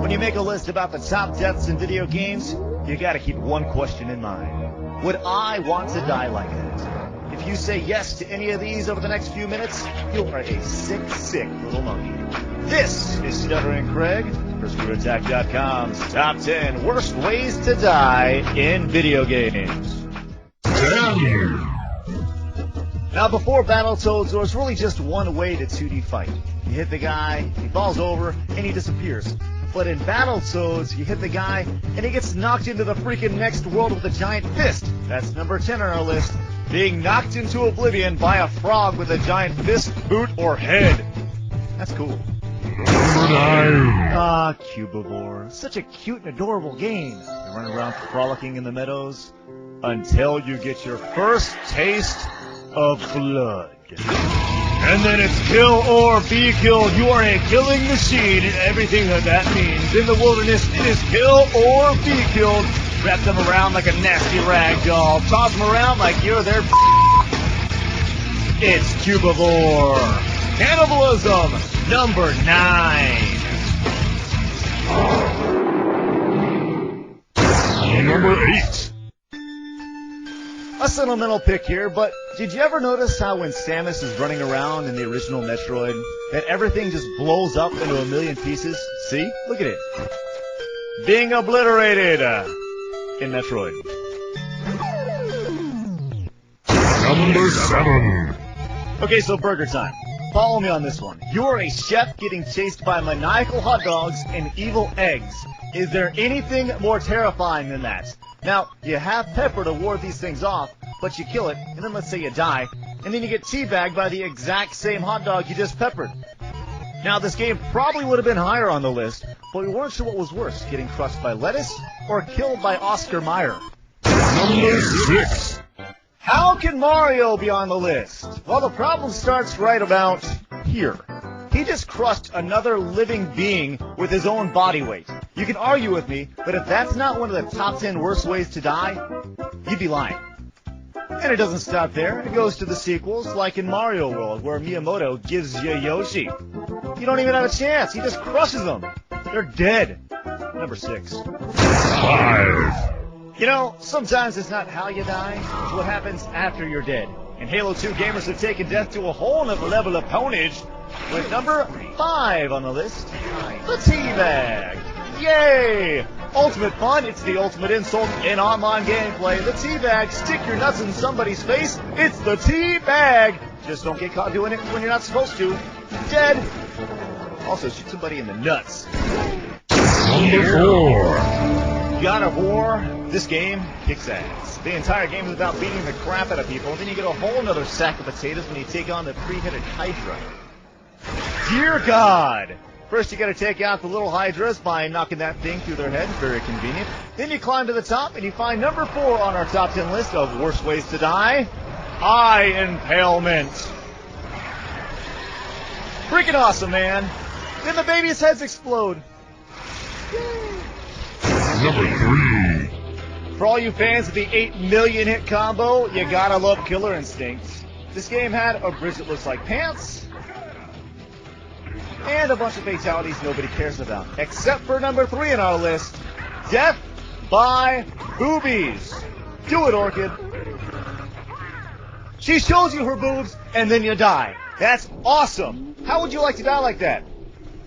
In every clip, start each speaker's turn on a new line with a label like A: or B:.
A: When you make a list about the top deaths in video games, you gotta keep one question in mind. Would I want to die like that? If you say yes to any of these over the next few minutes, you are a sick, sick little monkey. This is Stuttering Craig for ScrewAttack.com's Top 10 Worst Ways to Die in Video Games. Now, before Battletoads, there was really just one way to 2D fight. You hit the guy, he falls over, and he disappears. But in Battletoads, you hit the guy, and he gets knocked into the freaking next world with a giant fist. That's number 10 on our list. Being knocked into oblivion by a frog with a giant fist, boot, or head. That's cool.
B: Number 9.
A: Cubivore. Such a cute and adorable game. You run around frolicking in the meadows until you get your first taste of blood. And then it's kill or be killed. You are a killing machine and everything that means. In the wilderness, it is kill or be killed. Wrap them around like a nasty rag doll. Toss them around like you're their It's Cubivore. Cannibalism, number 9.
B: Number 8.
A: A sentimental pick here, but did you ever notice how when Samus is running around in the original Metroid, that everything just blows up into a million pieces? See? Look at it. Being obliterated in Metroid.
B: Number 7.
A: Okay, so burger time. Follow me on this one. You're a chef getting chased by maniacal hot dogs and evil eggs. Is there anything more terrifying than that? Now, you have pepper to ward these things off, but you kill it, and then let's say you die, and then you get teabagged by the exact same hot dog you just peppered. Now, this game probably would have been higher on the list, but we weren't sure what was worse, getting crushed by lettuce or killed by Oscar Mayer.
B: Number 6.
A: How can Mario be on the list? Well, the problem starts right about here. He just crushed another living being with his own body weight. You can argue with me, but if that's not one of the top 10 worst ways to die, you'd be lying. And it doesn't stop there. It goes to the sequels, like in Mario World, where Miyamoto gives you Yoshi. You don't even have a chance. He just crushes them. They're dead. Number 6.
B: 5.
A: You know, sometimes it's not how you die, it's what happens after you're dead. And Halo 2 gamers have taken death to a whole nother level of poundage with number 5 on the list, the Teabag. Yay! Ultimate fun, it's the ultimate insult in online gameplay. The Teabag, stick your nuts in somebody's face, it's the Teabag. Just don't get caught doing it when you're not supposed to. Dead. Also, shoot somebody in the nuts.
B: Number 4.
A: God of War, this game kicks ass. The entire game is about beating the crap out of people, and then you get a whole nother sack of potatoes when you take on the three-headed Hydra. Dear God! First you gotta take out the little Hydras by knocking that thing through their head, very convenient. Then you climb to the top and you find number 4 on our top 10 list of worst ways to die. Eye impalement. Freaking awesome, man. Then the baby's heads explode.
B: Number 3.
A: For all you fans of the 8 million hit combo, you gotta love Killer Instinct. This game had a bridge that looks like pants, and a bunch of fatalities nobody cares about. Except for number 3 on our list, Death by Boobies. Do it, Orchid. She shows you her boobs, and then you die. That's awesome. How would you like to die like that?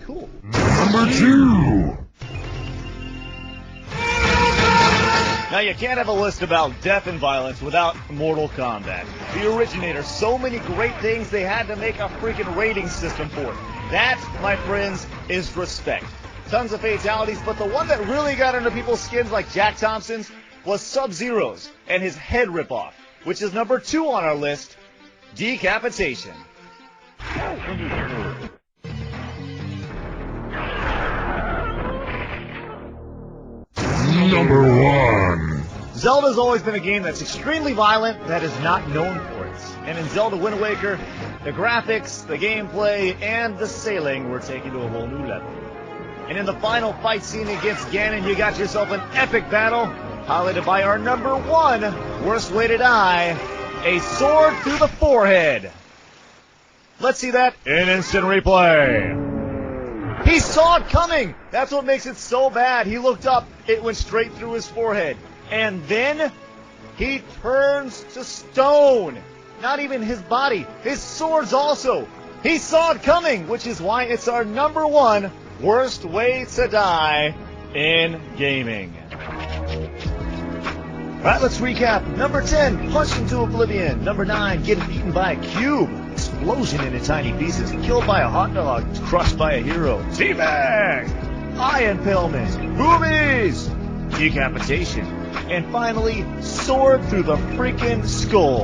A: Cool.
B: Number 2.
A: Now, you can't have a list about death and violence without Mortal Kombat. The originator, so many great things they had to make a freaking rating system for it. That, my friends, is respect. Tons of fatalities, but the one that really got under people's skins like Jack Thompson's was Sub-Zero's and his head ripoff, which is number 2 on our list, decapitation.
B: Number 1.
A: Zelda's always been a game that's extremely violent, that is not known for it. And in Zelda Wind Waker, the graphics, the gameplay, and the sailing were taken to a whole new level. And in the final fight scene against Ganon, you got yourself an epic battle, highlighted by our number 1 worst way to die, a sword through the forehead. Let's see that in instant replay. He saw it coming. That's what makes it so bad. He looked up. It went straight through his forehead. And then he turns to stone. Not even his body. His swords also. He saw it coming, which is why it's our number 1 worst way to die in gaming. Alright, let's recap. Number 10, punched into oblivion. Number 9, getting eaten by a cube. Explosion into tiny pieces. Killed by a hot dog. Crushed by a hero. Teabag! Eye impalement. Boobies! Decapitation. And finally, sword through the freaking skull.